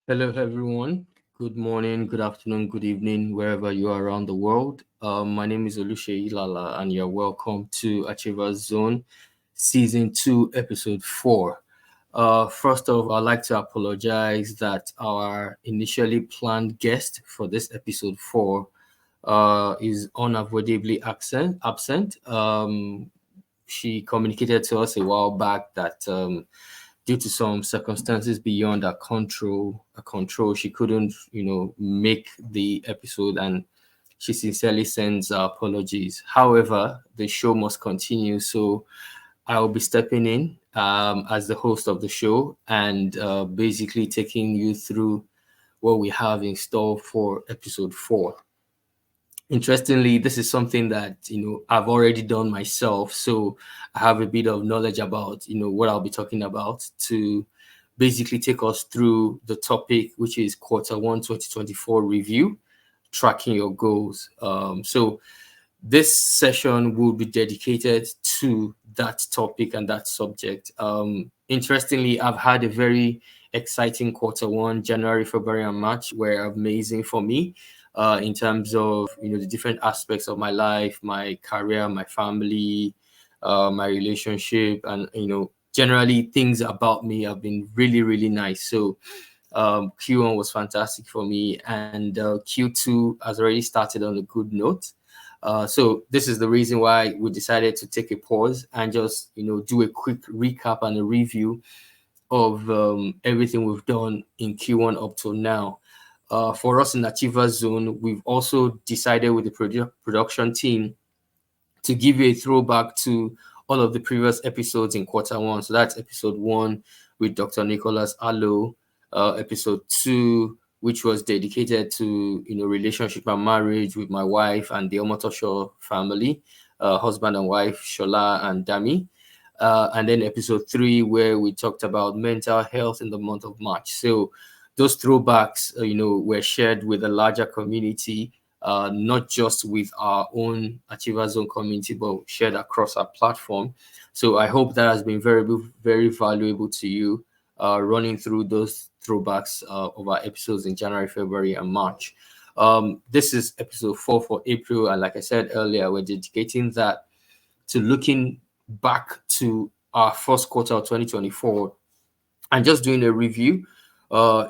Hello, everyone. Good morning, good afternoon, good evening, wherever you are around the world. My name is Oluseyi Lala, and you're welcome to Achievers Zone Season 2, Episode 4. First off, I'd like to apologize that our initially planned guest for this Episode 4 is unavoidably absent. She communicated to us a while back that due to some circumstances beyond her control, she couldn't, make the episode, and she sincerely sends her apologies. However, the show must continue, so I will be stepping in as the host of the show and basically taking you through what we have in store for episode 4. Interestingly, this is something that I've already done myself, so I have a bit of knowledge about what I'll be talking about to basically take us through the topic, which is Quarter 1 2024 review, tracking your goals. So this session will be dedicated to that topic and that subject. Interestingly, I've had a very exciting Quarter 1, January, February, and March, were amazing for me in terms of the different aspects of my life, my career, my family, my relationship, and generally things about me have been really, really nice. So Q1 was fantastic for me, and Q2 has already started on a good note. So this is the reason why we decided to take a pause and just do a quick recap and a review of everything we've done in Q1 up till now. For us in Achievers Zone, we've also decided with the production team to give you a throwback to all of the previous episodes in Quarter 1. So that's episode 1 with Dr. Nicholas Allo, episode 2, which was dedicated to relationship and marriage with my wife and the Omotosho family, husband and wife Shola and Dami. And then episode 3, where we talked about mental health in the month of March. So those throwbacks, were shared with a larger community, not just with our own Achievers Zone community, but shared across our platform. So I hope that has been very, very valuable to you, running through those throwbacks of our episodes in January, February, and March. This is episode 4 for April, and like I said earlier, we're dedicating that to looking back to our first quarter of 2024 and just doing a review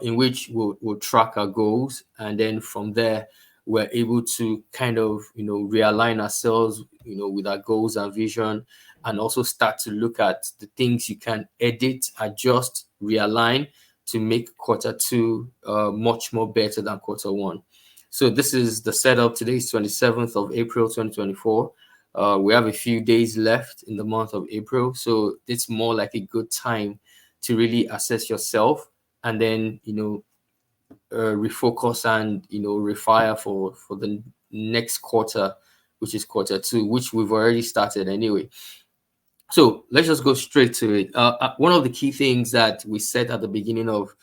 in which we'll track our goals, and then from there we're able to kind of realign ourselves with our goals and vision, and also start to look at the things you can edit, adjust, realign to make Quarter 2 much more better than Quarter 1. So this is the setup. Today is 27th of April 2024. We have a few days left in the month of April, so it's more like a good time to really assess yourself and then refocus and refire for the next quarter, which is Quarter 2, which we've already started anyway. So let's just go straight to it. One of the key things that we said at the beginning of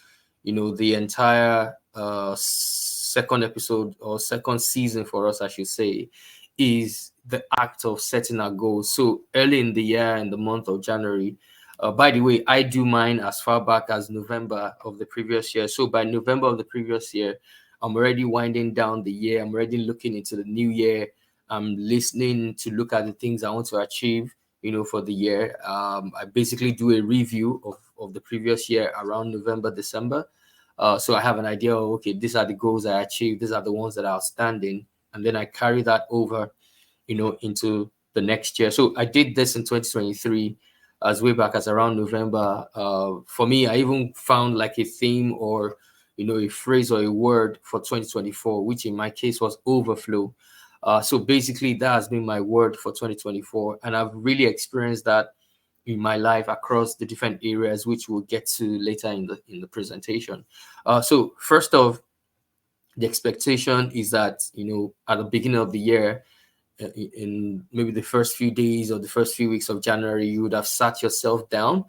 the entire second episode or second season for us, I should say, is the act of setting our goals. So early in the year, in the month of January, by the way, I do mine as far back as November of the previous year. So by November of the previous year, I'm already winding down the year. I'm already looking into the new year. I'm listening to look at the things I want to achieve, for the year. I basically do a review of the previous year around November, December. So I have an idea of, okay, these are the goals I achieved. These are the ones that are outstanding. And then I carry that over, into the next year. So I did this in 2023 as way back as around November. For me, I even found like a theme or, a phrase or a word for 2024, which in my case was overflow. So basically that has been my word for 2024. And I've really experienced that in my life across the different areas, which we'll get to later in the presentation. So first off, the expectation is that, at the beginning of the year, in maybe the first few days or the first few weeks of January, you would have sat yourself down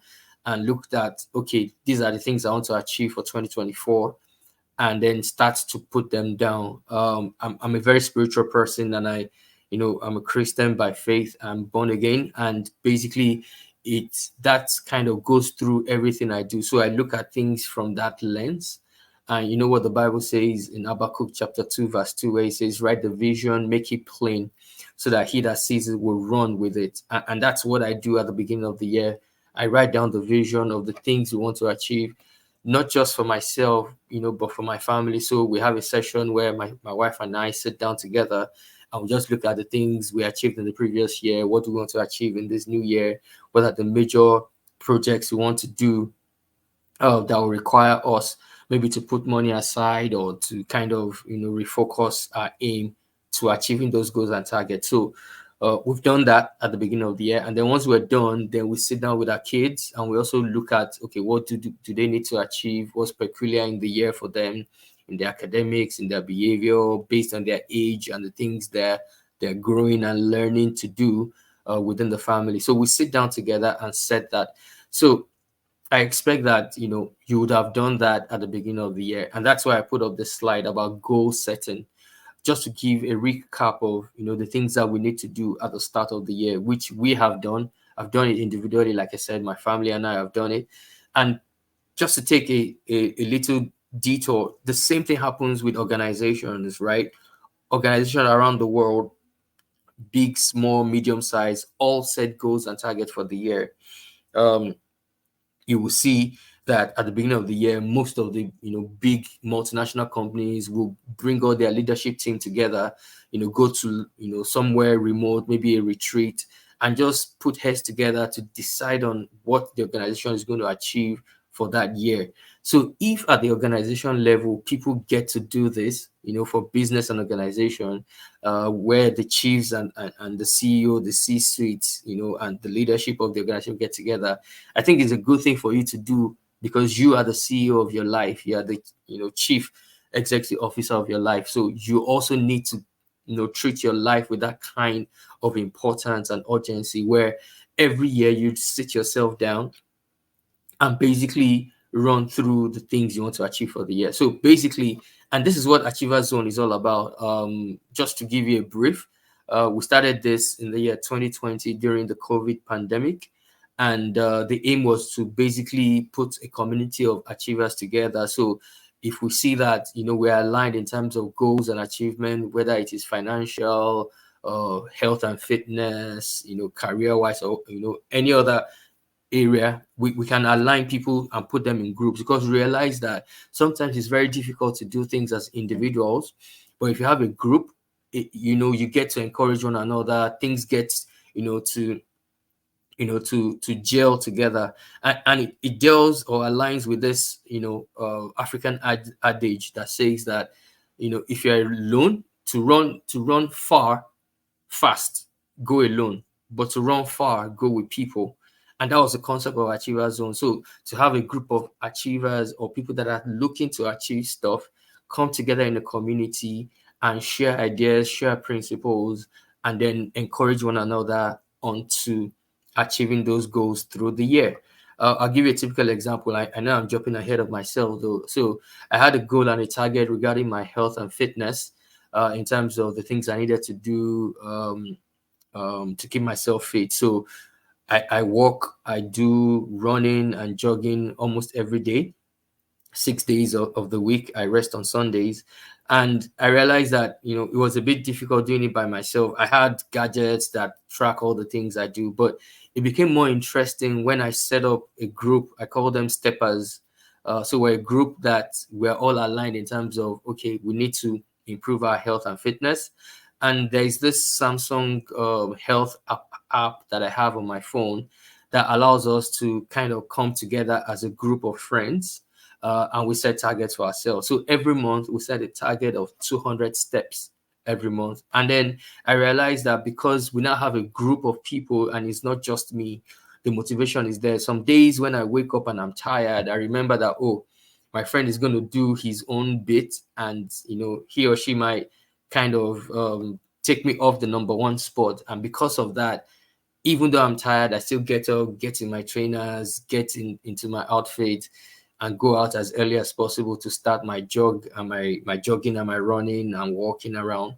and looked at, okay, these are the things I want to achieve for 2024, and then start to put them down. I'm a very spiritual person, and I'm a Christian by faith. I'm born again, and basically that kind of goes through everything I do. So I look at things from that lens. And you know what the Bible says in Habakkuk chapter 2, verse 2, where it says, write the vision, make it plain, so that he that sees it will run with it. And that's what I do at the beginning of the year. I write down the vision of the things we want to achieve, not just for myself, but for my family. So we have a session where my wife and I sit down together and we just look at the things we achieved in the previous year. What do we want to achieve in this new year? What are the major projects we want to do that will require us maybe to put money aside or to kind of refocus our aim to achieving those goals and targets. So we've done that at the beginning of the year, and then once we're done, then we sit down with our kids and we also look at, okay, what do they need to achieve, what's peculiar in the year for them, in their academics, in their behavior, based on their age and the things they're growing and learning to do within the family. So we sit down together and set that. So I expect that you would have done that at the beginning of the year, and that's why I put up this slide about goal setting, just to give a recap of the things that we need to do at the start of the year, which we have done. I've done it individually, like I said, my family and I have done it, and just to take a little detour, the same thing happens with organizations, right? Organizations around the world, big, small, medium size, all set goals and targets for the year. Um, you will see that at the beginning of the year, most of the big multinational companies will bring all their leadership team together, go to somewhere remote, maybe a retreat, and just put heads together to decide on what the organization is going to achieve for that year. So if at the organization level people get to do this, for business and organization, where the chiefs and the CEO, the C-suite, and the leadership of the organization get together, I think it's a good thing for you to do, because you are the CEO of your life. You are the chief executive officer of your life. So you also need to treat your life with that kind of importance and urgency, where every year you sit yourself down and basically run through the things you want to achieve for the year. So basically, and this is what Achiever Zone is all about. Just to give you a brief, we started this in the year 2020 during the COVID pandemic. And the aim was to basically put a community of achievers together. So if we see that, we're aligned in terms of goals and achievement, whether it is financial, health and fitness, career-wise, or, any other area, we can align people and put them in groups, because realize that sometimes it's very difficult to do things as individuals, but if you have a group, you get to encourage one another, things get to to gel together, and it gels or aligns with this African adage that says that if you're alone, to run far fast, go alone, but to run far, go with people. And that was the concept of Achiever Zone. So to have a group of achievers or people that are looking to achieve stuff come together in a community and share ideas, share principles, and then encourage one another onto achieving those goals through the year. I'll give you a typical example. I know I'm jumping ahead of myself though. So I had a goal and a target regarding my health and fitness, in terms of the things I needed to do to keep myself fit. So I walk, I do running and jogging almost every day, 6 days of the week. I rest on Sundays. And I realized that, it was a bit difficult doing it by myself. I had gadgets that track all the things I do, but it became more interesting when I set up a group. I call them steppers. So we're a group that we're all aligned in terms of, okay, we need to improve our health and fitness. And there's this Samsung health app that I have on my phone that allows us to kind of come together as a group of friends, and we set targets for ourselves. So every month we set a target of 200 steps every month. And then I realized that because we now have a group of people and it's not just me, the motivation is there. Some days when I wake up and I'm tired, I remember that, oh, my friend is going to do his own bit, and he or she might kind of take me off the number one spot. And because of that, even though I'm tired, I still get up, get in my trainers, into my outfit, and go out as early as possible to start my jog and my jogging and my running and walking around,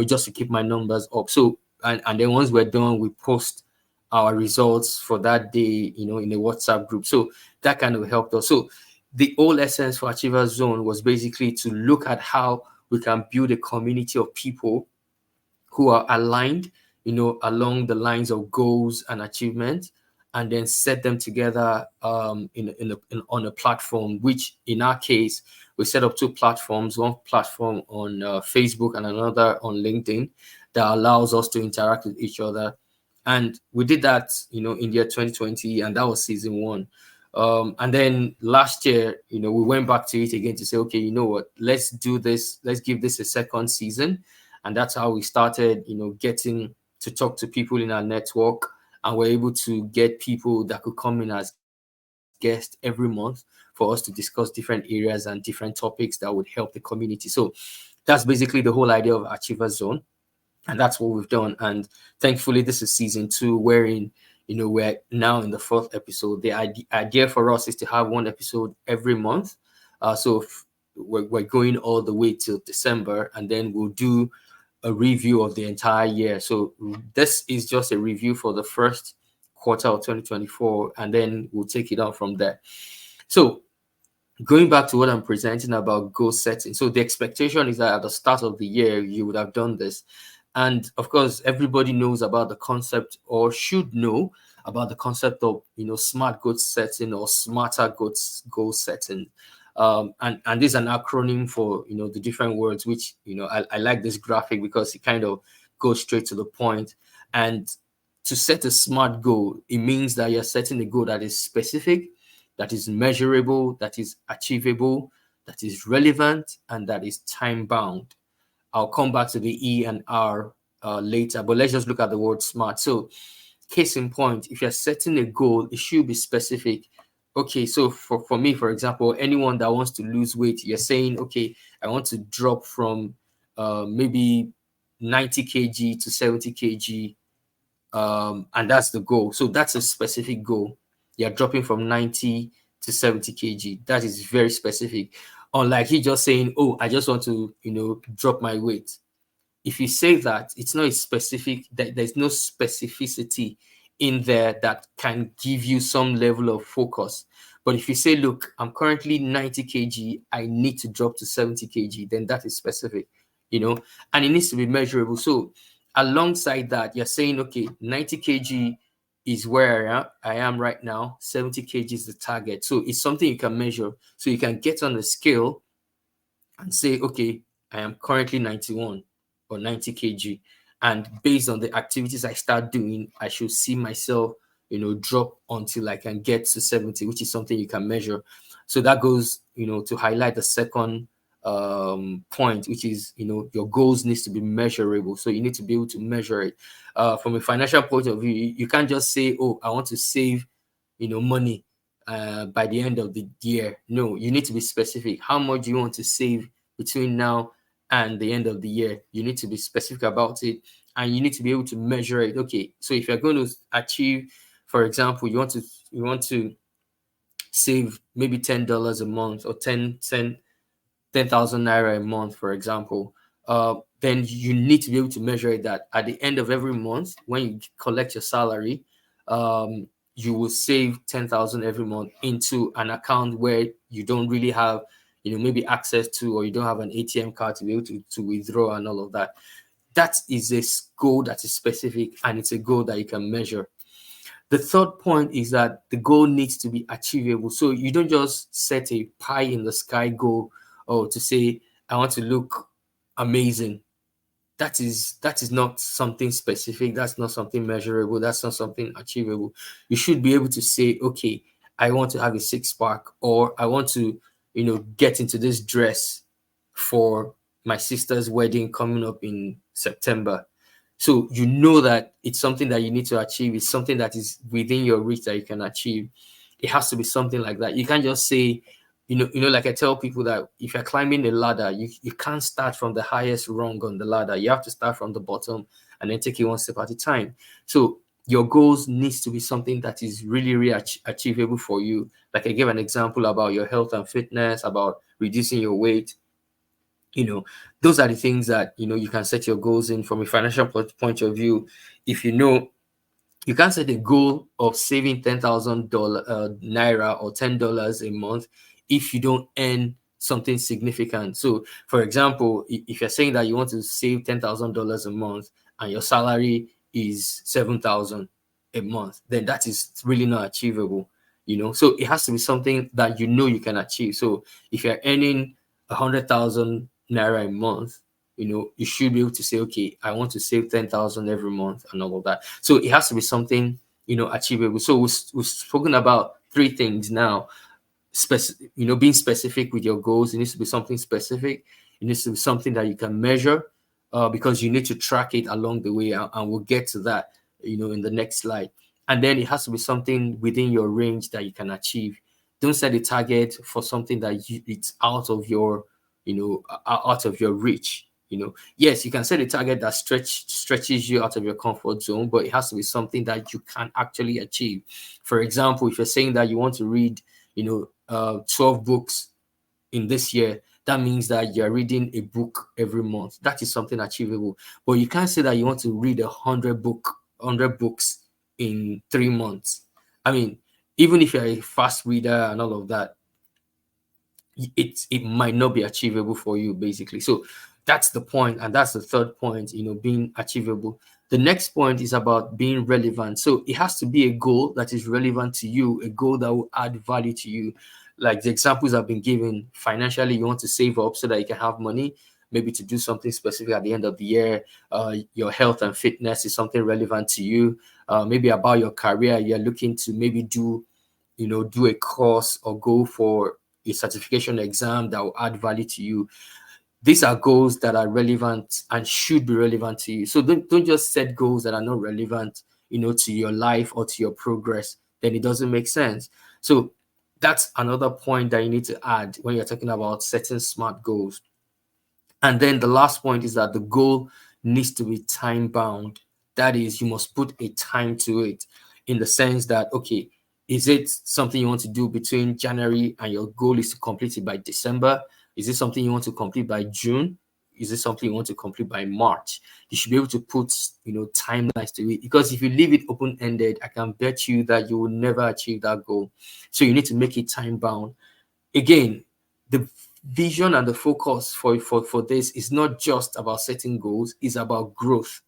just to keep my numbers up. So, and then once we're done, we post our results for that day, in a WhatsApp group. So that kind of helped us. So the whole essence for Achievers Zone was basically to look at how we can build a community of people who are aligned, along the lines of goals and achievement, and then set them together on a platform, which in our case, we set up two platforms, one platform on Facebook and another on LinkedIn, that allows us to interact with each other. And we did that, in the year 2020, and that was season one. And then last year, we went back to it again to say, okay, you know what, let's do this, let's give this a second season. And that's how we started, getting to talk to people in our network, and we're able to get people that could come in as guests every month for us to discuss different areas and different topics that would help the community. So that's basically the whole idea of Achievers Zone, and that's what we've done. And thankfully, this is season two, wherein we're now in the fourth episode. The idea for us is to have one episode every month. So we're going all the way till December, and then we'll do a review of the entire year. So this is just a review for the first quarter of 2024, and then we'll take it on from there. So going back to what I'm presenting about goal setting. So the expectation is that at the start of the year, you would have done this. And of course, everybody knows about the concept, or should know about the concept of, smart goal setting or smarter goal setting. And this is an acronym for, the different words, which, I like this graphic because it kind of goes straight to the point. And to set a SMART goal, it means that you're setting a goal that is specific, that is measurable, that is achievable, that is relevant, and that is time bound. I'll come back to the E and R later, but let's just look at the word SMART. So case in point, if you're setting a goal, it should be specific. Okay, so for me, for example, anyone that wants to lose weight, you're saying, okay, I want to drop from maybe 90 kg to 70 kg, and that's the goal. So that's a specific goal. You're dropping from 90 to 70 kg. That is very specific. Unlike he just saying, oh, I just want to, drop my weight. If you say that, it's not specific, that there's no specificity in there that can give you some level of focus. But if you say, look, I'm currently 90 kg, I need to drop to 70 kg, then that is specific, and it needs to be measurable. So alongside that, you're saying, okay, 90 kg is where I am right now, 70 kg is the target. So it's something you can measure. So you can get on the scale and say, okay, I am currently 91 or 90 kg. And based on the activities I start doing, I should see myself, drop until I can get to 70, which is something you can measure. So that goes, to highlight the second point, which is, your goals needs to be measurable. So you need to be able to measure it. From a financial point of view, you can't just say, oh, I want to save, money by the end of the year. No, you need to be specific. How much do you want to save between now and the end of the year? You need to be specific about it, and you need to be able to measure it. Okay, so if you're going to achieve, for example, you want to save maybe $10 a month, or 10,000 naira a month, for example, then you need to be able to measure it, that at the end of every month, when you collect your salary, you will save 10,000 every month into an account where you don't really have, maybe access to, or you don't have an ATM card to be able to withdraw and all of that. That is a goal that is specific, and it's a goal that you can measure. The third point is that the goal needs to be achievable. So you don't just set a pie in the sky goal, or to say, I want to look amazing. That is not something specific. That's not something measurable. That's not something achievable. You should be able to say, okay, I want to have a six-pack, or I want to, get into this dress for my sister's wedding coming up in September. So that it's something that you need to achieve. It's something that is within your reach that you can achieve. It has to be something like that. You can't just say, like I tell people, that if you're climbing a ladder, you can't start from the highest rung on the ladder. You have to start from the bottom and then take it one step at a time. So your goals needs to be something that is really, really achievable for you. Like I gave an example about your health and fitness, about reducing your weight. Those are the things that, you can set your goals in. From a financial point of view, if you can't set a goal of saving $10,000 naira or $10 a month if you don't earn something significant. So, for example, if you're saying that you want to save $10,000 a month and your salary is 7,000 a month, then that is really not achievable. So it has to be something that you can achieve. So if you're earning 100,000 naira a month, you should be able to say, okay, I want to save 10,000 every month and all of that. So it has to be something achievable. So we've spoken about three things now. Being specific with your goals. It needs to be something specific. It needs to be something that you can measure, because you need to track it along the way, and we'll get to that in the next slide. And then it has to be something within your range that you can achieve. Don't set a target for something that it's out of your out of your reach. Yes, you can set a target that stretches you out of your comfort zone, but it has to be something that you can actually achieve. For example, if you're saying that you want to read 12 books in this year, that means that you're reading a book every month. That is something achievable. But you can't say that you want to read 100 books in 3 months. I mean, even if you're a fast reader and all of that, it might not be achievable for you, basically. So that's the point, and that's the third point, being achievable. The next point is about being relevant. So it has to be a goal that is relevant to you, a goal that will add value to you. Like the examples I've been given, financially, you want to save up so that you can have money, maybe to do something specific at the end of the year. Your health and fitness is something relevant to you. Maybe about your career, you're looking to maybe do a course or go for a certification exam that will add value to you. These are goals that are relevant and should be relevant to you. So don't just set goals that are not relevant, to your life or to your progress. Then it doesn't make sense. So that's another point that you need to add when you're talking about setting smart goals. And then the last point is that the goal needs to be time bound. That is, you must put a time to it, in the sense that, okay, is it something you want to do between January and your goal is to complete it by December? Is it something you want to complete by June? Is it something you want to complete by March? You should be able to put, timelines to it, because if you leave it open-ended, I can bet you that you will never achieve that goal. So you need to make it time bound. Again, the vision and the focus for this is not just about setting goals, it's about growth.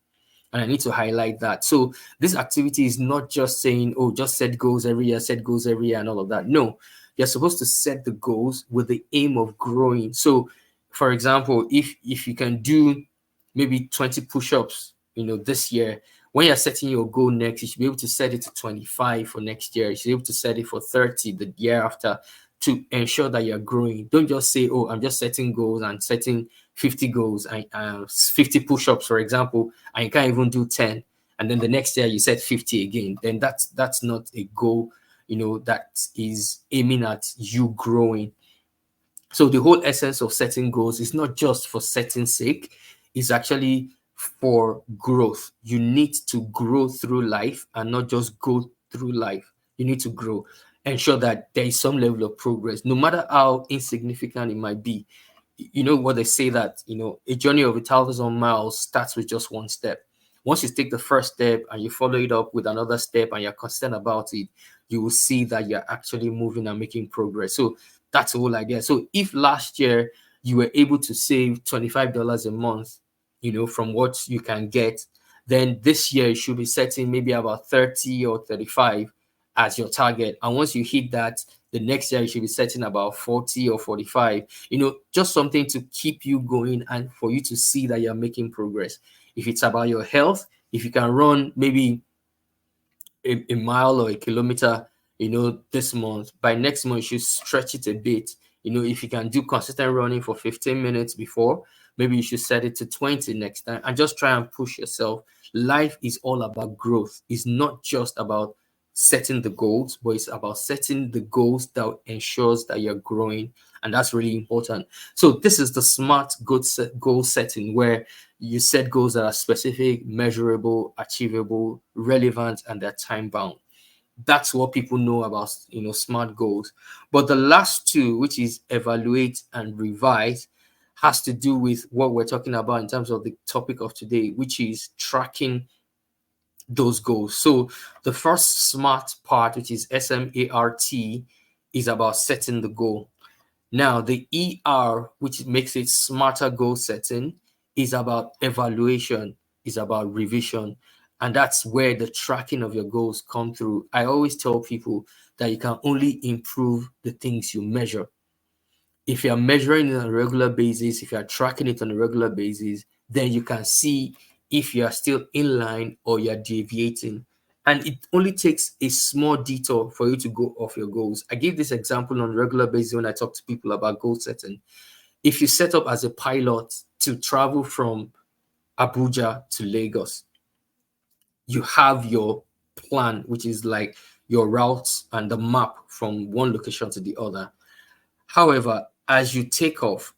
And I need to highlight that. So this activity is not just saying, oh, just set goals every year, set goals every year, and all of that. No, you're supposed to set the goals with the aim of growing. So, for example, if you can do maybe 20 push-ups, this year, when you're setting your goal next, you should be able to set it to 25 for next year. You should be able to set it for 30 the year after, to ensure that you're growing. Don't just say, oh, I'm just setting goals and setting 50 goals and 50 push-ups, for example, and you can't even do 10. And then the next year you set 50 again. Then that's not a goal, that is aiming at you growing. So the whole essence of setting goals is not just for setting sake, it's actually for growth. You need to grow through life and not just go through life. You need to grow. Ensure that there is some level of progress, no matter how insignificant it might be. You know what they say, that a journey of 1,000 miles starts with just one step. Once you take the first step and you follow it up with another step and you're consistent about it, you will see that you're actually moving and making progress. So that's the whole idea. So if last year you were able to save $25 a month, from what you can get, then this year you should be setting maybe about 30 or 35 as your target. And once you hit that, the next year you should be setting about 40 or 45, just something to keep you going and for you to see that you're making progress. If it's about your health, if you can run maybe a mile or a kilometer, this month, by next month, you should stretch it a bit. If you can do consistent running for 15 minutes before, maybe you should set it to 20 next time and just try and push yourself. Life is all about growth. It's not just about setting the goals, but it's about setting the goals that ensures that you're growing. And that's really important. So this is the smart goal setting, where you set goals that are specific, measurable, achievable, relevant, and they're time bound. That's what people know about, smart goals. But the last two, which is evaluate and revise, has to do with what we're talking about in terms of the topic of today, which is tracking those goals. So the first smart part, which is SMART, is about setting the goal. Now, the ER, which makes it smarter goal setting, is about evaluation, is about revision. And that's where the tracking of your goals come through. I always tell people that you can only improve the things you measure. If you're measuring it on a regular basis, if you're tracking it on a regular basis, then you can see if you are still in line or you're deviating. And it only takes a small detour for you to go off your goals. I give this example on a regular basis when I talk to people about goal setting. If you set up as a pilot to travel from Abuja to Lagos, you have your plan, which is like your routes and the map from one location to the other. However, as you take off,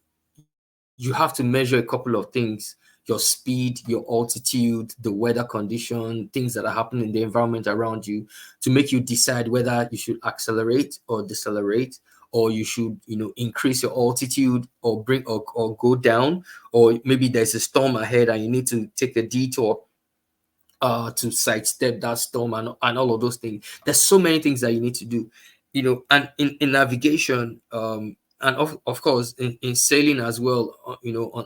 you have to measure a couple of things: your speed, your altitude, the weather condition, things that are happening in the environment around you, to make you decide whether you should accelerate or decelerate, or you should, increase your altitude or or go down, or maybe there's a storm ahead and you need to take a detour to sidestep that storm, and all of those things. There's so many things that you need to do, and in navigation, and of course in sailing as well,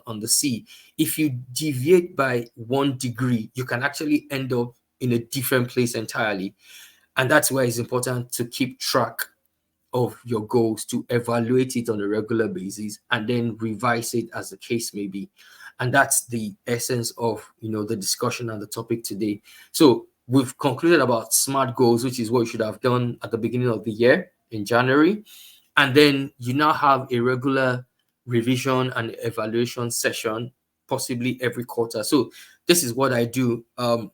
on the sea. If you deviate by 1 degree, you can actually end up in a different place entirely. And that's why it's important to keep track of your goals, to evaluate it on a regular basis, and then revise it as the case may be. And that's the essence of the discussion and the topic today. So we've concluded about SMART goals, which is what you should have done at the beginning of the year in January. And then you now have a regular revision and evaluation session, possibly every quarter. So this is what I do. I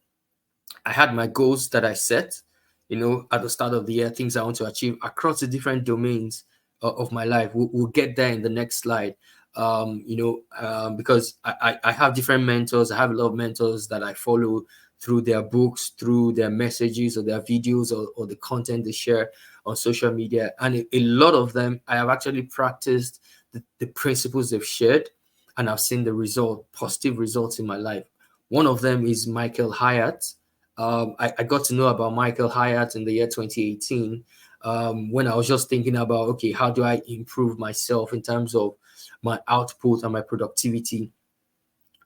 had my goals that I set, at the start of the year, things I want to achieve across the different domains of my life. We'll get there in the next slide. Because I have different mentors. I have a lot of mentors that I follow through their books, through their messages or their videos, or the content they share on social media. And a lot of them, I have actually practiced the principles they've shared, and I've seen the positive results in my life. One of them is Michael Hyatt. I got to know about Michael Hyatt in the year 2018, when I was just thinking about, okay, how do I improve myself in terms of my output and my productivity?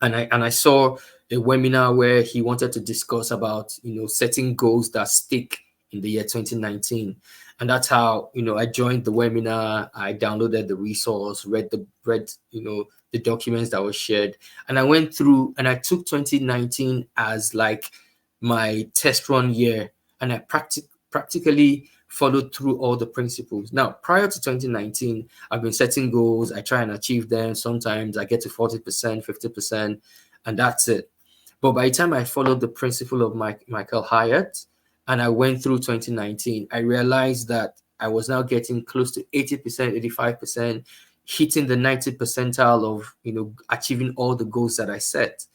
And I saw a webinar where he wanted to discuss about setting goals that stick in the year 2019. And that's how I joined the webinar. I downloaded the resource, read the documents that were shared, and I went through and I took 2019 as like my test run year, and I practically followed through all the principles. Now, prior to 2019, I've been setting goals. I try and achieve them. Sometimes I get to 40%, 50%, and that's it. But by the time I followed the principle of Michael Hyatt and I went through 2019, I realized that I was now getting close to 80%, 85%, hitting the 90 percentile of achieving all the goals that I set.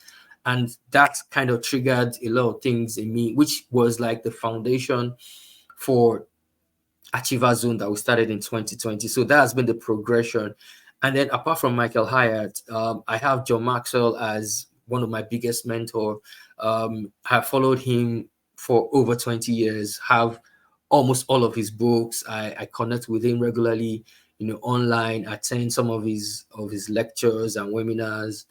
And that kind of triggered a lot of things in me, which was like the foundation for Achiever Zone that we started in 2020. So that has been the progression. And then apart from Michael Hyatt, I have John Maxwell as one of my biggest mentor. I followed him for over 20 years, have almost all of his books. I connect with him regularly, online, attend some of his lectures and webinars,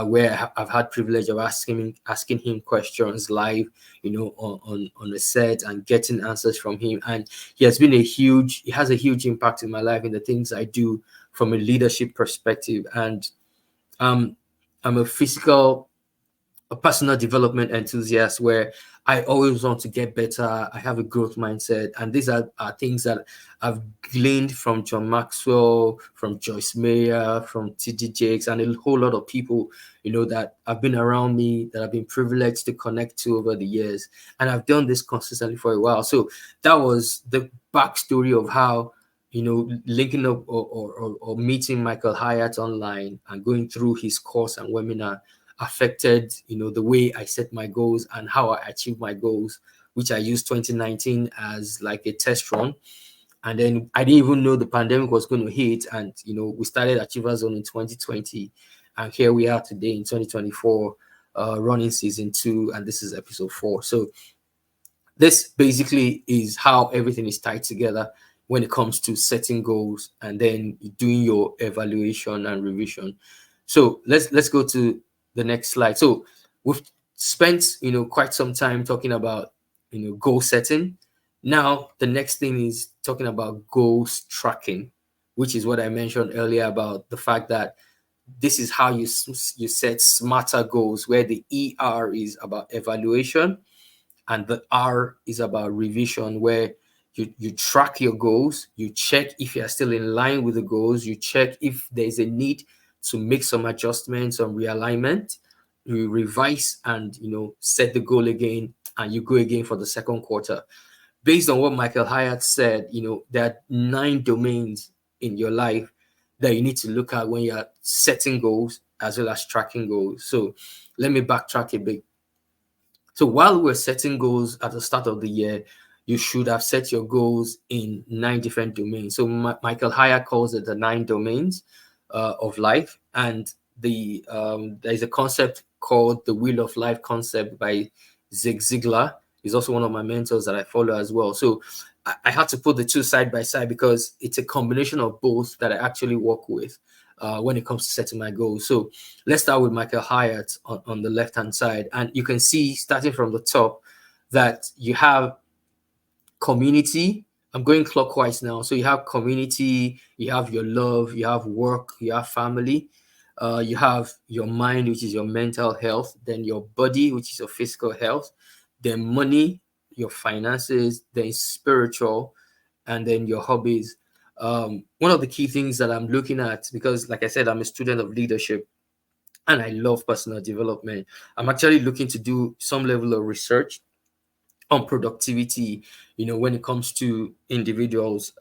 where I've had privilege of asking him questions live, on the set, and getting answers from him. And he has a huge impact in my life in the things I do from a leadership perspective. And I'm a personal development enthusiast, where I always want to get better. I have a growth mindset. And these are things that I've gleaned from John Maxwell, from Joyce Meyer, from T.D. Jakes, and a whole lot of people, that have been around me, that I've been privileged to connect to over the years. And I've done this consistently for a while. So that was the backstory of how, linking up or meeting Michael Hyatt online and going through his course and webinar affected the way I set my goals and how I achieve my goals, which I used 2019 as like a test run. And then I didn't even know the pandemic was going to hit, and we started Achiever Zone in 2020, and here we are today in 2024, running season 2, and this is episode 4. So this basically is how everything is tied together. when it comes to setting goals and then doing your evaluation and revision. So let's go to the next slide. So we've spent quite some time talking about goal setting. Now the next thing is talking about goals tracking, which is what I mentioned earlier about the fact that this is how you set smarter goals, where the ER is about evaluation and the R is about revision, where you track your goals, you check if you're still in line with the goals, you check if there's a need to make some adjustments, some realignment, you revise and set the goal again, and you go again for the second quarter. Based on what Michael Hyatt said, there are 9 domains in your life that you need to look at when you're setting goals as well as tracking goals. So let me backtrack a bit. So while we're setting goals at the start of the year, you should have set your goals in 9 different domains. So Michael Hyatt calls it the 9 domains of life. And there's a concept called the Wheel of Life concept by Zig Ziglar. He's also one of my mentors that I follow as well. So I had to put the two side by side because it's a combination of both that I actually work with when it comes to setting my goals. So let's start with Michael Hyatt on the left-hand side. And you can see, starting from the top, that you have community. I'm going clockwise now. So you have community, you have your love, you have work, you have family, you have your mind, which is your mental health, then your body, which is your physical health, then money, your finances, then spiritual, and then your hobbies. One of the key things that I'm looking at, because like I said, I'm a student of leadership and I love personal development. I'm actually looking to do some level of research on productivity, when it comes to individuals.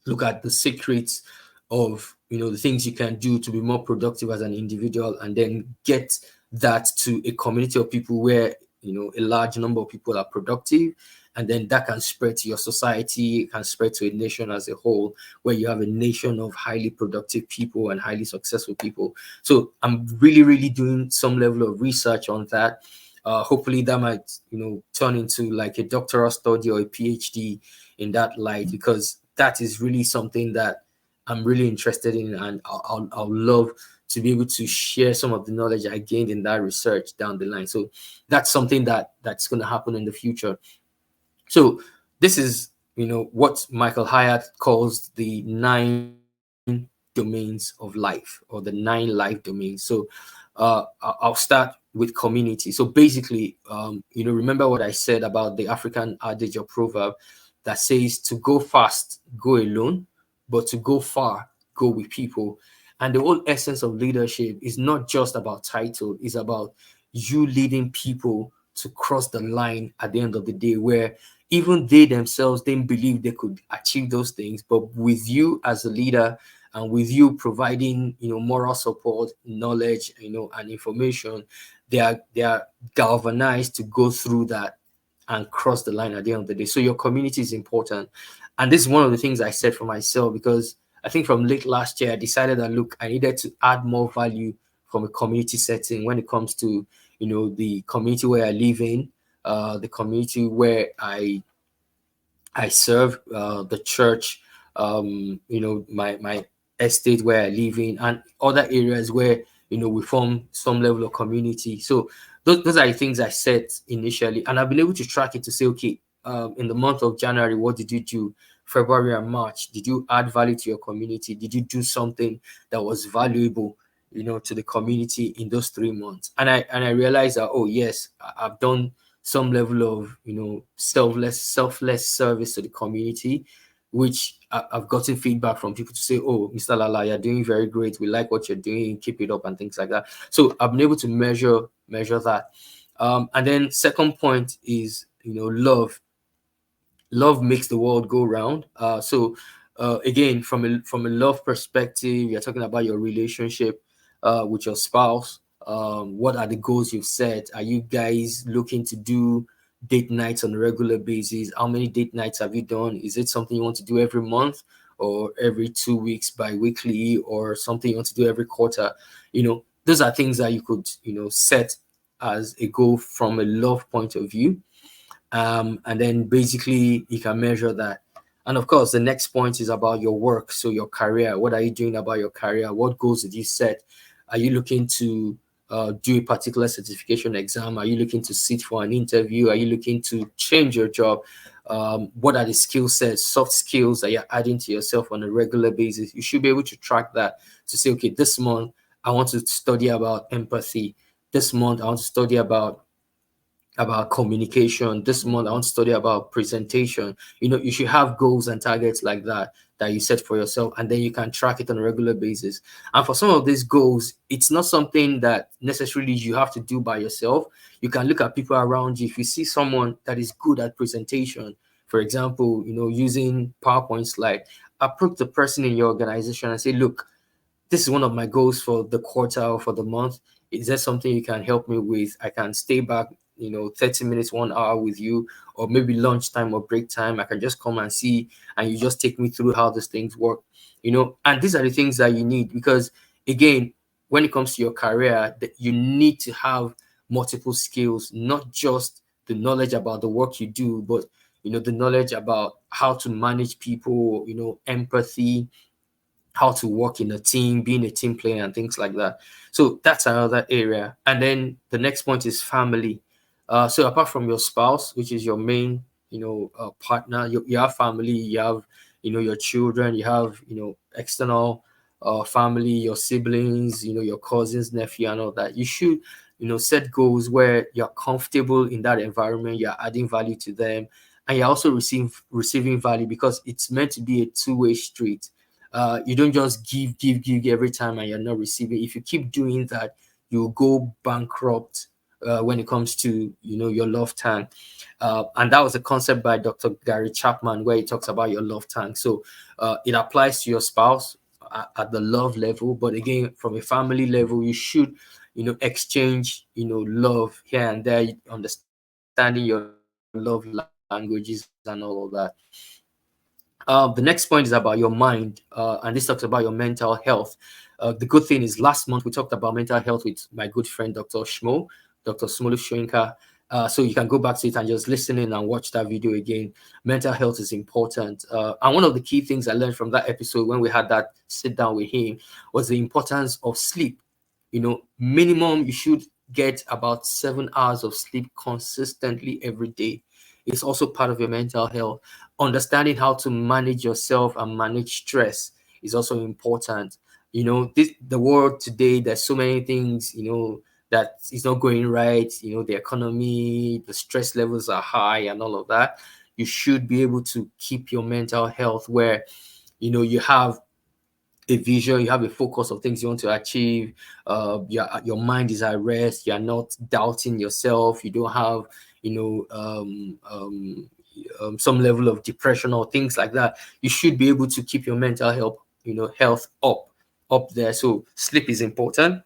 Look at the secrets of the things you can do to be more productive as an individual, and then get that to a community of people where a large number of people are productive, and then that can spread to your society, can spread to a nation as a whole, where you have a nation of highly productive people and highly successful people. So I'm really, really doing some level of research on that. Hopefully that might turn into like a doctoral study or a PhD in that light, because that is really something that I'm really interested in, and I'll love to be able to share some of the knowledge I gained in that research down the line. So that's something that's going to happen in the future. So this is what Michael Hyatt calls the 9 domains of life, or the 9 life domains. So I'll start with community. So basically, remember what I said about the African adage or proverb that says to go fast, go alone, but to go far, go with people. And the whole essence of leadership is not just about title, it's about you leading people to cross the line at the end of the day, where even they themselves didn't believe they could achieve those things. But with you as a leader, and with you providing moral support, knowledge, and information, they are galvanized to go through that and cross the line at the end of the day. So your community is important. And this is one of the things I said for myself, because I think from late last year I decided that, look, I needed to add more value from a community setting when it comes to the community where I live in, the community where I serve, the church, my estate where I live in, and other areas where we form some level of community. So those are the things I set initially, and I've been able to track it to say, okay, in the month of January, what did you do? February and March, did you add value to your community? Did you do something that was valuable, to the community in those 3 months? And I realized that, oh yes, I've done some level of selfless service to the community, which I've gotten feedback from people to say, oh, Mr. Lala, you're doing very great, we like what you're doing, keep it up, and things like that. So I've been able to measure that. And then second point is love makes the world go round. So again, from a love perspective, you're talking about your relationship with your spouse. What are the goals you've set? Are you guys looking to do date nights on a regular basis? How many date nights have you done? Is it something you want to do every month, or every 2 weeks, bi-weekly, or something you want to do every quarter? Those are things that you could set as a goal from a love point of view. And then basically you can measure that. And of course, the next point is about your work. So your career. What are you doing about your career? What goals did you set? Are you looking to do a particular certification exam? Are you looking to sit for an interview? Are you looking to change your job? What are the skill sets, soft skills that you're adding to yourself on a regular basis? You should be able to track that to say, okay, this month I want to study about empathy. This month I want to study about communication. This month I want to study about presentation. You should have goals and targets like that you set for yourself, and then you can track it on a regular basis. And for some of these goals, it's not something that necessarily you have to do by yourself. You can look at people around you. If you see someone that is good at presentation, for example, using PowerPoint slide, approach the person in your organization and say, look, this is one of my goals for the quarter or for the month. Is there something you can help me with? I can stay back, 30 minutes, 1 hour with you, or maybe lunchtime or break time. I can just come and see, and you just take me through how these things work, and these are the things that you need, because again, when it comes to your career, you need to have multiple skills, not just the knowledge about the work you do, but the knowledge about how to manage people, empathy, how to work in a team, being a team player, and things like that. So that's another area. And then the next point is family. So apart from your spouse, which is your main, partner, you have family, you have, your children, you have, external family, your siblings, your cousins, nephew, and all that. You should, set goals where you're comfortable in that environment, you're adding value to them, and you're also receiving value, because it's meant to be a two-way street. You don't just give every time and you're not receiving. If you keep doing that, you'll go bankrupt when it comes to your love tank. And that was a concept by Dr. Gary Chapman, where he talks about your love tank. So it applies to your spouse at the love level, but again, from a family level, you should exchange love here and there, understanding your love languages and all of that. The next point is about your mind, and this talks about your mental health. The good thing is, last month we talked about mental health with my good friend Dr. Dr. Smolu Shoinka. So you can go back to it and just listen in and watch that video again. Mental health is important. And one of the key things I learned from that episode when we had that sit down with him was the importance of sleep. Minimum you should get about 7 hours of sleep consistently every day. It's also part of your mental health. Understanding how to manage yourself and manage stress is also important. The world today, there's so many things, that is not going right. The economy, the stress levels are high and all of that. You should be able to keep your mental health where, you have a vision, you have a focus of things you want to achieve. Your mind is at rest. You're not doubting yourself. You don't have, some level of depression or things like that. You should be able to keep your mental health up there. So sleep is important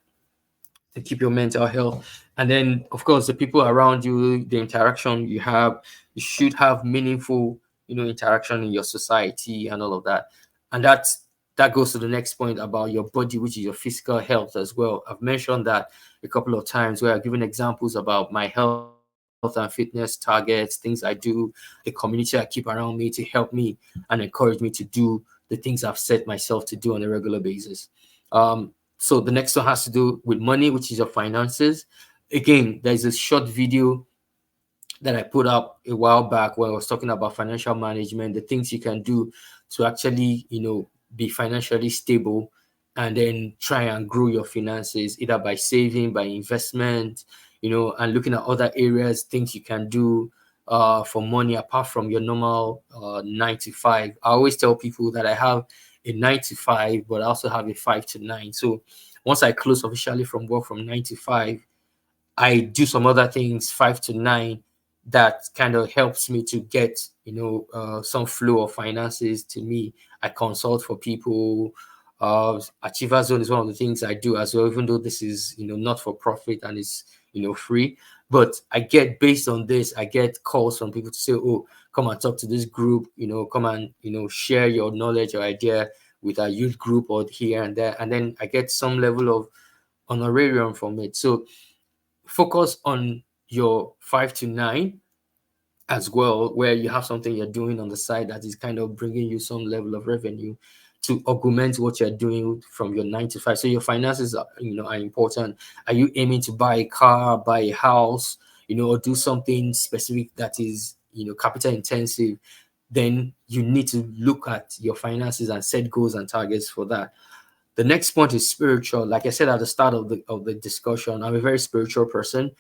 to keep your mental health. And then, of course, the people around you, the interaction you have, you should have meaningful, interaction in your society and all of that. And that goes to the next point about your body, which is your physical health as well. I've mentioned that a couple of times, where I've given examples about my health and fitness targets, things I do, the community I keep around me to help me and encourage me to do the things I've set myself to do on a regular basis. So the next one has to do with money, which is your finances. Again, there's a short video that I put up a while back where I was talking about financial management, the things you can do to actually, be financially stable, and then try and grow your finances, either by saving, by investment, and looking at other areas, things you can do for money apart from your normal 9 to 5. I always tell people that I have a 9 to 5, but I also have a 5 to 9. So once I close officially from work from 9 to 5, I do some other things 5 to 9 that kind of helps me to get some flow of finances to me. I consult for people. Achiever Zone is one of the things I do as well, even though this is not for profit and it's free. But I get, based on this, I get calls from people to say, oh, come and talk to this group, come and share your knowledge or idea with our youth group or here and there, and then I get some level of honorarium from it. So focus on your 5 to 9 as well, where you have something you're doing on the side that is kind of bringing you some level of revenue to augment what you're doing from your 9 to 5. So your finances are, are important. Are you aiming to buy a car, buy a house, or do something specific that is, capital intensive? Then you need to look at your finances and set goals and targets for that. The next point is spiritual. Like I said at the start of the discussion, I'm a very spiritual person,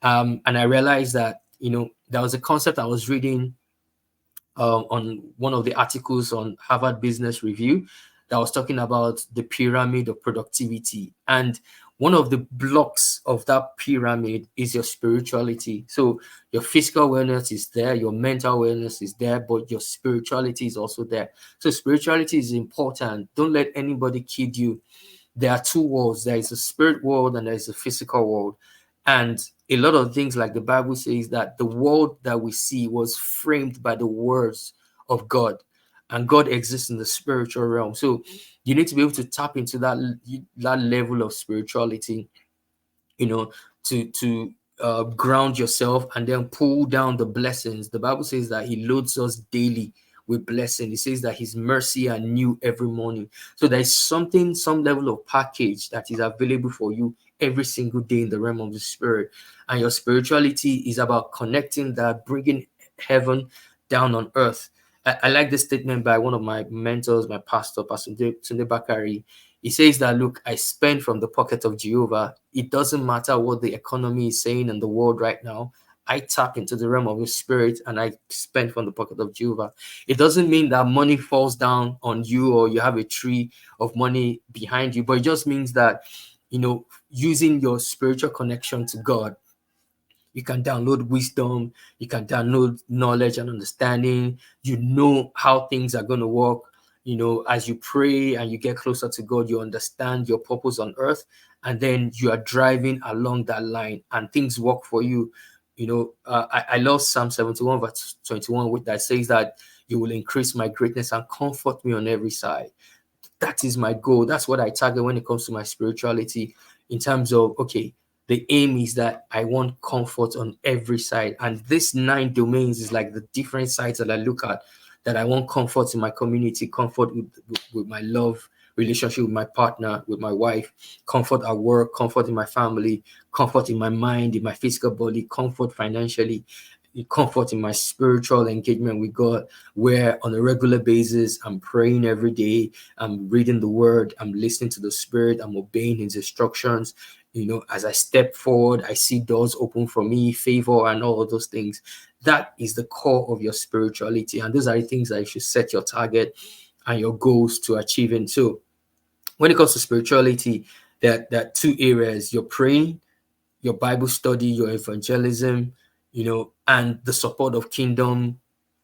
and I realized that there was a concept I was reading on one of the articles on Harvard Business Review that was talking about the pyramid of productivity. And one of the blocks of that pyramid is your spirituality. So your physical wellness is there, your mental wellness is there, but your spirituality is also there. So spirituality is important. Don't let anybody kid you. There are two worlds. There is a spirit world and there is a physical world. And a lot of things, like the Bible says, that the world that we see was framed by the words of God, and God exists in the spiritual realm. So you need to be able to tap into that level of spirituality, you know, to ground yourself and then pull down the blessings. The Bible says that He loads us daily with blessing. It says that His mercy are new every morning. So there is some level of package that is available for you every single day in the realm of the spirit. And your spirituality is about connecting that, bringing heaven down on earth. I like this statement by one of my mentors, my pastor, Pastor Tunde Bakari. He says that, look, I spend from the pocket of Jehovah. It doesn't matter what the economy is saying in the world right now. I tap into the realm of the spirit and I spend from the pocket of Jehovah. It doesn't mean that money falls down on you or you have a tree of money behind you, but it just means that, using your spiritual connection to God, you can download wisdom, you can download knowledge and understanding. You know how things are going to work. As you pray and you get closer to God, you understand your purpose on earth, and then you are driving along that line and things work for you. I love Psalm 71 verse 21 that says that you will increase my greatness and comfort me on every side. That is my goal. That's what I target when it comes to my spirituality, in terms of, okay, the aim is that I want comfort on every side. And this 9 domains is like the different sides that I look at, that I want comfort in my community, comfort with my love relationship with my partner, with my wife, comfort at work, comfort in my family, comfort in my mind, in my physical body, comfort financially, comfort in my spiritual engagement with God, where on a regular basis I'm praying every day, I'm reading the word, I'm listening to the spirit, I'm obeying his instructions. As I step forward, I see doors open for me, favor, and all of those things. That is the core of your spirituality. And those are the things that you should set your target and your goals to achieve. And so when it comes to spirituality, there are two areas: your praying, your Bible study, your evangelism, and the support of kingdom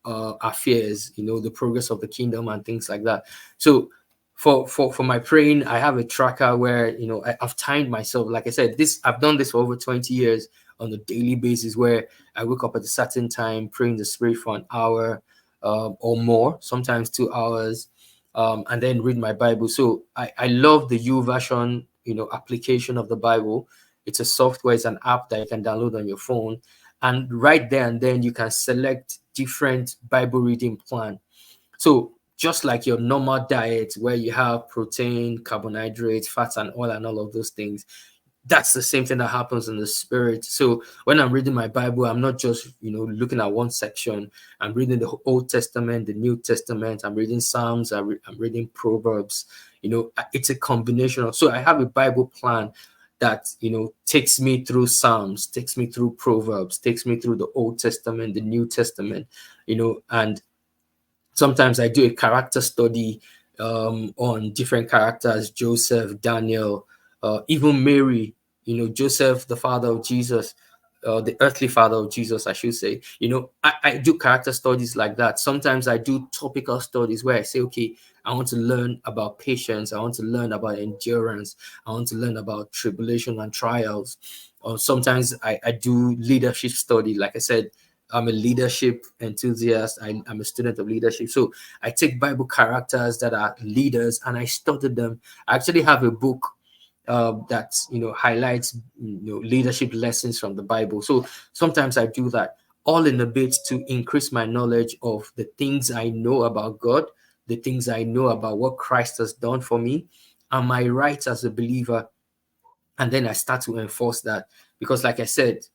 affairs, the progress of the kingdom and things like that. So for my praying, I have a tracker where, I've timed myself. Like I said, I've done this for over 20 years on a daily basis, where I wake up at a certain time, pray in the spirit for an hour or more, sometimes 2 hours, and then read my Bible. So I love the U version, application of the Bible. It's a software, it's an app that you can download on your phone. And right there and then you can select different Bible reading plan. So just like your normal diet, where you have protein, carbohydrates, fats, and oil, and all of those things, that's the same thing that happens in the spirit. So when I'm reading my Bible, I'm not just, looking at one section. I'm reading the Old Testament, the New Testament. I'm reading Psalms. I'm reading Proverbs. It's a combination of. So I have a Bible plan that, takes me through Psalms, takes me through Proverbs, takes me through the Old Testament, the New Testament, and sometimes I do a character study on different characters: Joseph, Daniel, even Mary, Joseph, the father of Jesus, the earthly father of Jesus, I should say. I do character studies like that. Sometimes I do topical studies where I say, okay, I want to learn about patience. I want to learn about endurance. I want to learn about tribulation and trials. Or sometimes I do leadership study. Like I said, I'm a leadership enthusiast. I'm a student of leadership. So I take Bible characters that are leaders and I study them. I actually have a book that highlights leadership lessons from the Bible. So sometimes I do that. all in a bit to increase my knowledge of the things I know about God, the things I know about what Christ has done for me, and my rights as a believer. And then I start to enforce that because, like I said,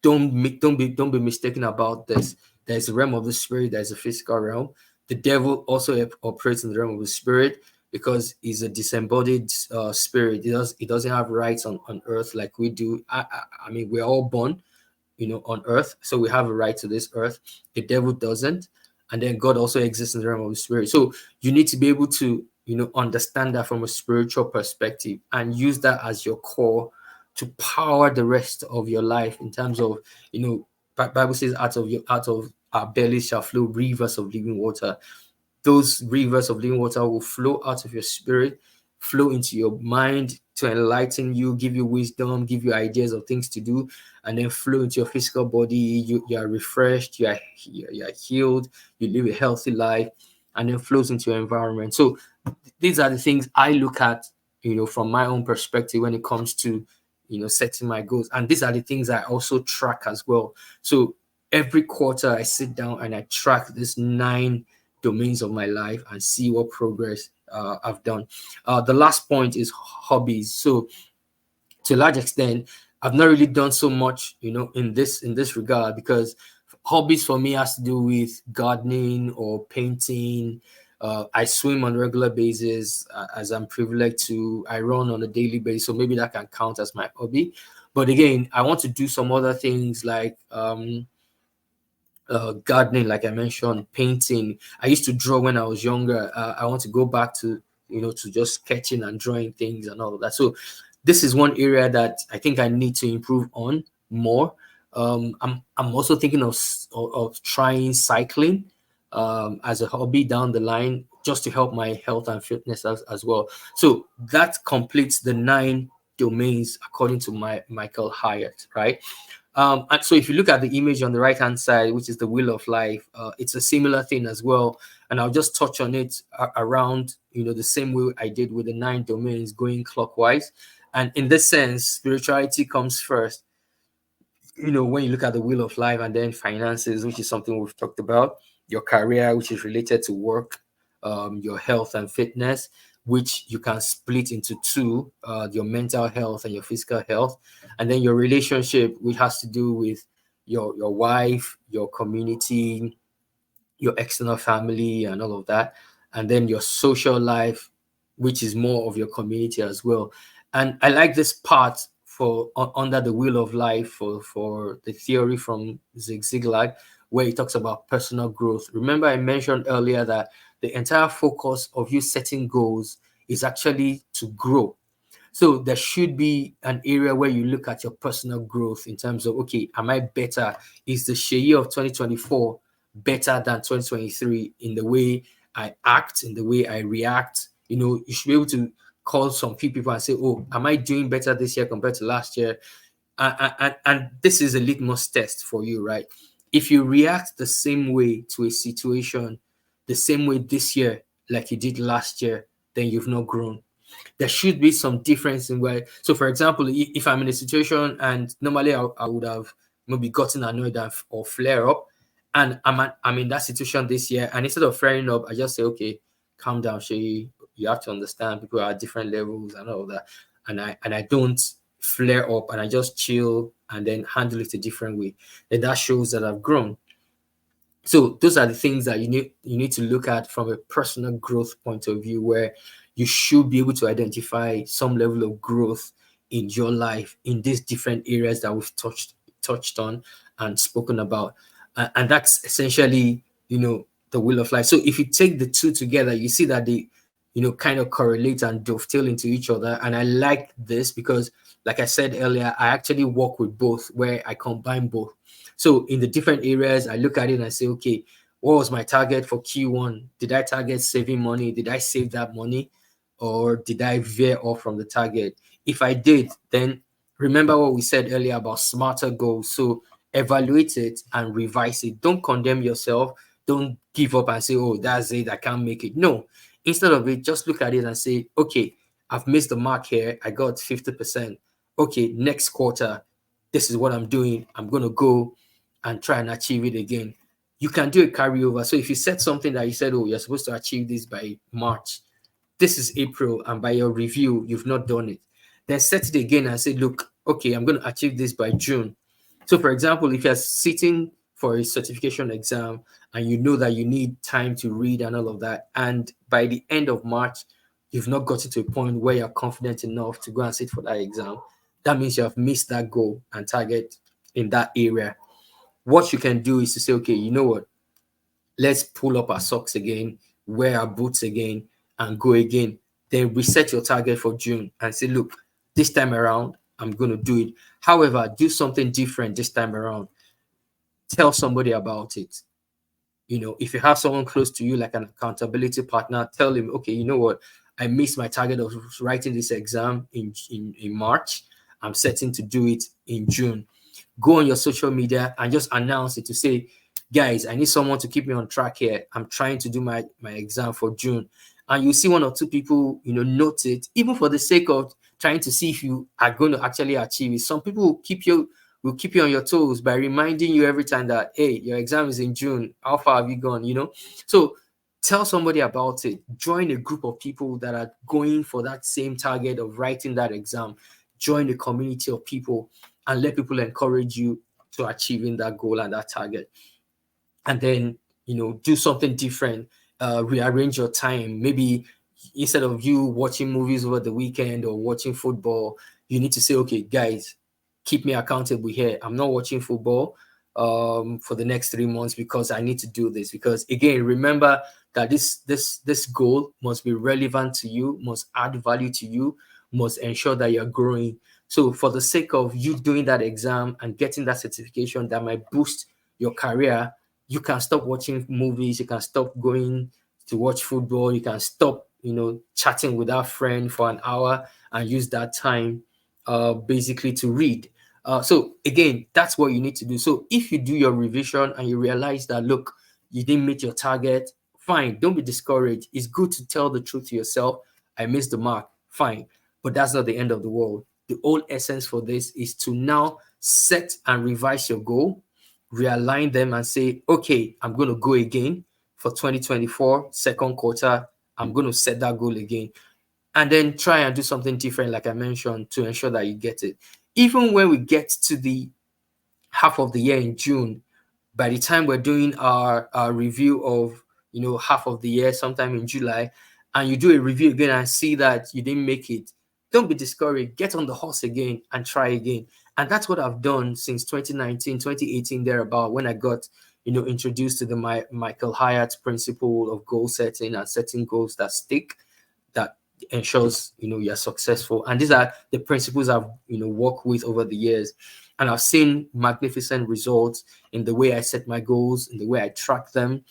don't be mistaken about this. There's a realm of the spirit, there's a physical realm. The devil also operates in the realm of the spirit because he's a disembodied spirit. He doesn't have rights on earth like we do. I mean, we're all born, on earth, so we have a right to this earth. The devil doesn't. And then God also exists in the realm of the spirit. So you need to be able to understand that from a spiritual perspective and use that as your core to power the rest of your life in terms of, Bible says out of our belly shall flow rivers of living water. Those rivers of living water will flow out of your spirit, flow into your mind to enlighten you, give you wisdom, give you ideas of things to do, and then flow into your physical body. You are refreshed, you are healed, you live a healthy life, and then flows into your environment. So these are the things I look at, from my own perspective when it comes to, setting my goals. And these are the things I also track as well. So every quarter I sit down and I track this 9 domains of my life and see what progress I've done. The last point is hobbies. So to a large extent, I've not really done so much, in this regard, because hobbies for me has to do with gardening or painting. I swim on a regular basis, as I'm privileged to. I run on a daily basis, so maybe that can count as my hobby. But again, I want to do some other things like gardening, like I mentioned, painting. I used to draw when I was younger. I want to go back to, to just sketching and drawing things and all of that. So this is one area that I think I need to improve on more. I'm also thinking of trying cycling as a hobby down the line, just to help my health and fitness as well. So that completes the 9 domains according to Michael Hyatt, right? And so if you look at the image on the right hand side, which is the wheel of life, it's a similar thing as well. And I'll just touch on it around, the same way I did with the 9 domains going clockwise. And in this sense, spirituality comes first, when you look at the wheel of life, and then finances, which is something we've talked about, your career, which is related to work, your health and fitness, which you can split into 2, your mental health and your physical health, and then your relationship, which has to do with your wife, your community, your external family and all of that, and then your social life, which is more of your community as well. And I like this part for under the wheel of life for the theory from Zig Ziglar, where he talks about personal growth. Remember, I mentioned earlier that the entire focus of you setting goals is actually to grow. So there should be an area where you look at your personal growth in terms of, okay, am I better? Is the Sheyi of 2024 better than 2023 in the way I act, in the way I react? You should be able to call some few people and say, oh, am I doing better this year compared to last year? And this is a litmus test for you, right? If you react the same way to a situation, the same way this year, like you did last year, then you've not grown. There should be some difference in where. So, for example, if I'm in a situation and normally I would have maybe gotten annoyed or flare up, and I'm in that situation this year, and instead of flaring up, I just say, okay, calm down, Shay. You have to understand people are at different levels and all that, and I don't flare up, and I just chill and then handle it a different way. Then that shows that I've grown. So those are the things that you need to look at from a personal growth point of view, where you should be able to identify some level of growth in your life in these different areas that we've touched on and spoken about. And that's essentially, the wheel of life. So if you take the 2 together, you see that they, kind of correlate and dovetail into each other. And I like this because, like I said earlier, I actually work with both, where I combine both. So in the different areas, I look at it and I say, okay, what was my target for Q1? Did I target saving money? Did I save that money? Or did I veer off from the target? If I did, then remember what we said earlier about smarter goals. So evaluate it and revise it. Don't condemn yourself. Don't give up and say, oh, that's it, I can't make it. No. Instead of it, just look at it and say, okay, I've missed the mark here. I got 50%. Okay, next quarter, this is what I'm doing. I'm going to go and try and achieve it again. You can do a carryover. So if you set something that you said, oh, you're supposed to achieve this by March, this is April, and by your review, you've not done it. Then set it again and say, look, okay, I'm going to achieve this by June. So, for example, if you're sitting for a certification exam and you know that you need time to read and all of that, and by the end of March, you've not gotten to a point where you're confident enough to go and sit for that exam, that means you have missed that goal and target in that area. What you can do is to say, okay, you know what? Let's pull up our socks again, wear our boots again, and go again. Then reset your target for June and say, look, this time around, I'm going to do it. However, do something different this time around. Tell somebody about it. If you have someone close to you, like an accountability partner, tell him, okay, you know what? I missed my target of writing this exam in March. I'm setting to do it in June. Go on your social media and just announce it to say, guys, I need someone to keep me on track here. I'm trying to do my exam for June. And you see one or two people, note it, even for the sake of trying to see if you are going to actually achieve it. Some people will keep you on your toes by reminding you every time that, hey, your exam is in June. How far have you gone? So tell somebody about it. Join a group of people that are going for that same target of writing that exam. Join a community of people and let people encourage you to achieving that goal and that target. And then, do something different. Rearrange your time. Maybe instead of you watching movies over the weekend or watching football, you need to say, okay, guys, keep me accountable here. I'm not watching football for the next 3 months because I need to do this. Because again, remember that this goal must be relevant to you, must add value to you, must ensure that you're growing. So for the sake of you doing that exam and getting that certification that might boost your career, you can stop watching movies, you can stop going to watch football, you can stop, chatting with our friend for an hour and use that time basically to read. So again, that's what you need to do. So if you do your revision and you realize that, look, you didn't meet your target, fine, don't be discouraged. It's good to tell the truth to yourself. I missed the mark, fine, but that's not the end of the world. The whole essence for this is to now set and revise your goal, realign them and say, okay, I'm going to go again for 2024, second quarter. I'm going to set that goal again. And then try and do something different, like I mentioned, to ensure that you get it. Even when we get to the half of the year in June, by the time we're doing our review of, half of the year, sometime in July, and you do a review again and see that you didn't make it, don't be discouraged. Get on the horse again and try again. And that's what I've done since 2019, 2018, thereabout, when I got, introduced to the Michael Hyatt principle of goal setting and setting goals that stick, that ensures, you're successful. And these are the principles I've, worked with over the years. And I've seen magnificent results in the way I set my goals, in the way I track them,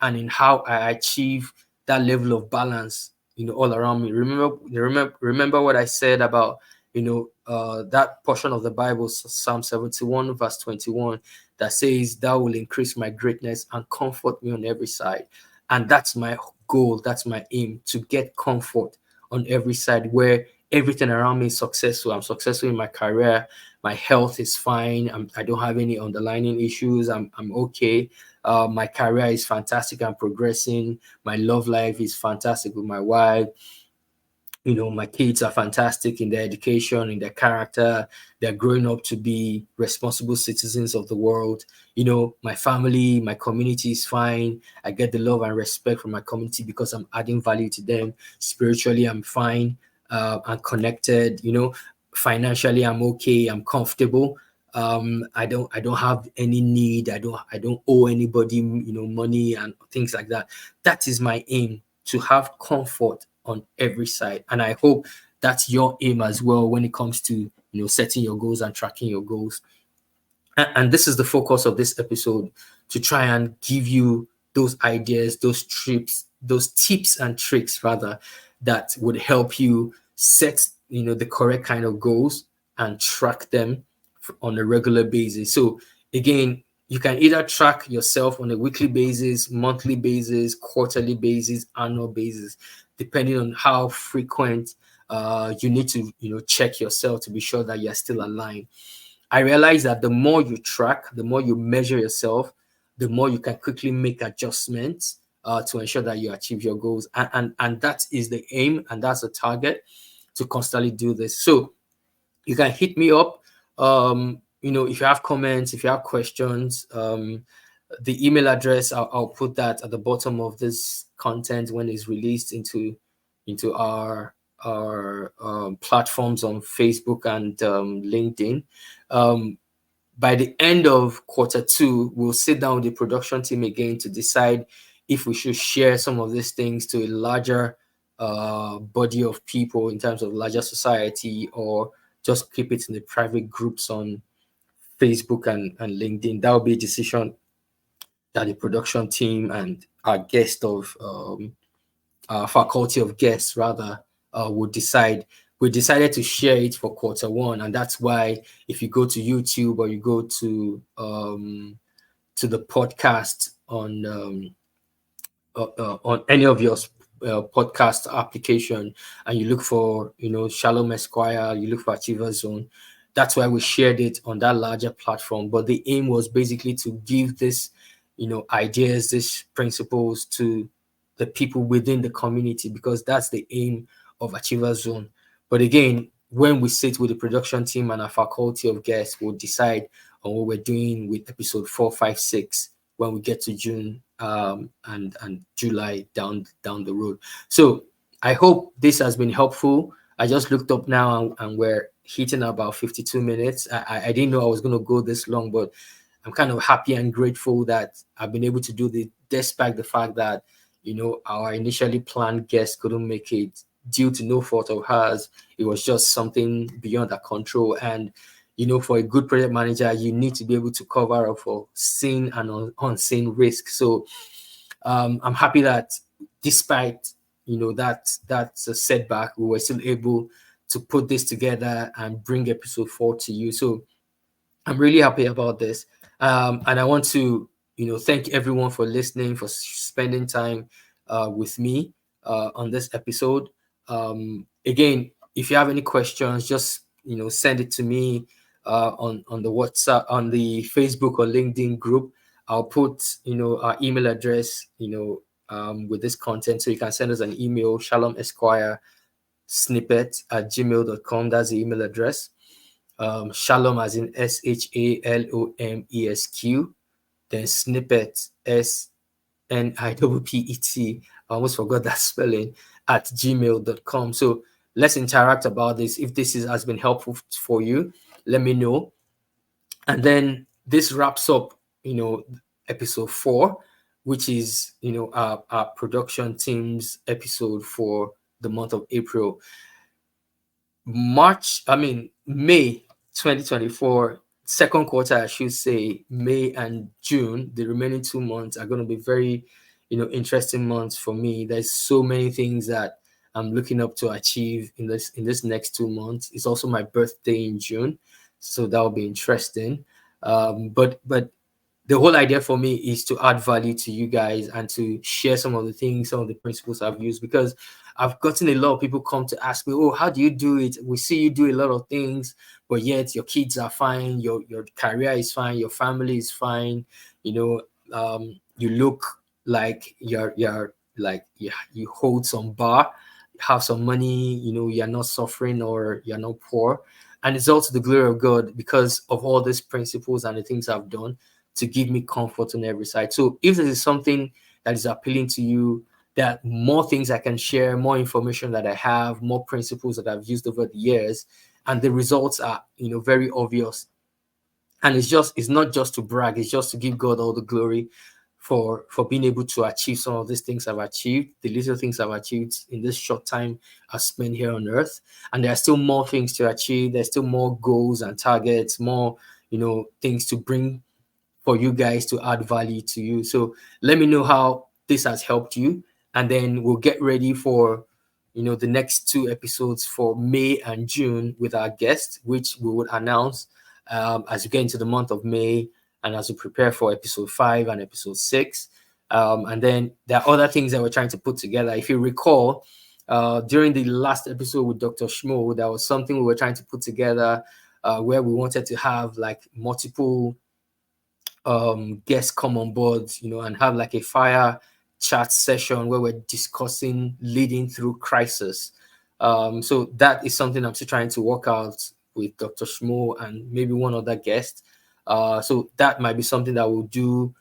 and in how I achieve that level of balance, all around me. Remember what I said about, that portion of the Bible, Psalm 71, verse 21, that says, "Thou will increase my greatness and comfort me on every side." And that's my goal. That's my aim, to get comfort on every side, where everything around me is successful. I'm successful in my career. My health is fine. I don't have any underlying issues. I'm okay. My career is fantastic. I'm progressing. My love life is fantastic with my wife. My kids are fantastic in their education, in their character. They're growing up to be responsible citizens of the world. My family, my community is fine. I get the love and respect from my community because I'm adding value to them. Spiritually, I'm fine. I'm connected. Financially, I'm okay. I'm comfortable. I don't have any need. I don't owe anybody, money and things like that. That is my aim, to have comfort on every side. And I hope that's your aim as well when it comes to, setting your goals and tracking your goals. And this is the focus of this episode, to try and give you those ideas, those tips and tricks rather, that would help you set, the correct kind of goals and track them on a regular basis. So again, you can either track yourself on a weekly basis, monthly basis, quarterly basis, annual basis, depending on how frequent you need to, check yourself to be sure that you're still aligned. I realized that the more you track, the more you measure yourself, the more you can quickly make adjustments to ensure that you achieve your goals. And that is the aim, and that's the target, to constantly do this. So you can hit me up. If you have comments, if you have questions, the email address, I'll put that at the bottom of this content when it's released into our platforms on Facebook and LinkedIn. By the end of quarter 2, we'll sit down with the production team again to decide if we should share some of these things to a larger body of people in terms of larger society, or just keep it in the private groups on Facebook and LinkedIn. That will be a decision that the production team and our guest of our faculty of guests rather would decide. We decided to share it for quarter 1, and that's why if you go to YouTube or you go to the podcast on any of your podcast application, and you look for Shalom Esquire, you look for Achiever Zone. That's why we shared it on that larger platform. But the aim was basically to give this ideas, these principles to the people within the community, because that's the aim of Achiever Zone. But again, when we sit with the production team and our faculty of guests, we'll decide on what we're doing with episode 4, 5, 6 when we get to June and July down the road. So I hope this has been helpful. I just looked up now and we're hitting about 52 minutes. I didn't know I was going to go this long, but I'm kind of happy and grateful that I've been able to do this, despite the fact that our initially planned guest couldn't make it due to no fault of hers. It was just something beyond our control. And for a good project manager, you need to be able to cover up for seen and unseen risk. So I'm happy that despite that's a setback, we were still able to put this together and bring episode 4 to you. So I'm really happy about this. And I want to thank everyone for listening, for spending time with me on this episode. Again, if you have any questions, just send it to me on the WhatsApp, on the Facebook or LinkedIn group. I'll put our email address with this content, so you can send us an email, Shalom Esquire snippet@gmail.com. That's the email address. Shalom as in SHALOMESQ, then snippet SNIPPET. I almost forgot that spelling, at gmail.com. So let's interact about this. If this has been helpful for you, let me know. And then this wraps up episode 4, which is our production team's episode for the month of April. May 2024, second quarter, I should say, May and June, the remaining 2 months are going to be very interesting months for me. There's so many things that I'm looking up to achieve in this next 2 months. It's also my birthday in June, so that will be interesting. But the whole idea for me is to add value to you guys and to share some of the things, some of the principles I've used, because I've gotten a lot of people come to ask me, oh, how do you do it? We see you do a lot of things, but yet your kids are fine, your career is fine, your family is fine. You look like you hold some bar, have some money, you're not suffering or you're not poor. And it's also the glory of God because of all these principles and the things I've done to give me comfort on every side. So if this is something that is appealing to you, there are more things I can share, more information that I have, more principles that I've used over the years, and the results are very obvious. And it's not just to brag, it's just to give God all the glory for being able to achieve some of these things I've achieved, the little things I've achieved in this short time I've spent here on earth. And there are still more things to achieve. There's still more goals and targets, more things to bring for you guys, to add value to you. So let me know how this has helped you, and then we'll get ready for the next 2 episodes for May and June with our guests, which we would announce as we get into the month of May and as we prepare for episode 5 and episode 6. And then there are other things that we're trying to put together. If you recall, during the last episode with Dr. Schmo, there was something we were trying to put together where we wanted to have like multiple guests come on board, and have like a fire chat session where we're discussing leading through crisis. So that is something I'm still trying to work out with Dr. Schmo and maybe one other guest. So that might be something that we'll do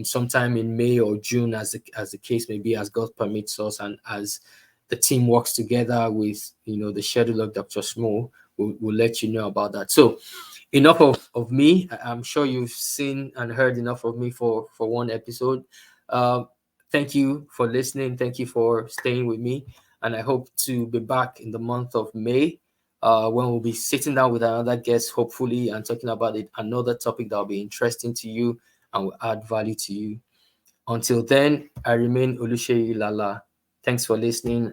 sometime in May or June, as the case may be, as God permits us, and as the team works together with the schedule of Dr. Schmo. We'll let you know about that. So enough of me. I'm sure you've seen and heard enough of me for one episode. Thank you for listening. Thank you for staying with me. And I hope to be back in the month of May, when we'll be sitting down with another guest, hopefully, and talking about another topic that will be interesting to you and will add value to you. Until then, I remain Oluseyi Lala. Thanks for listening.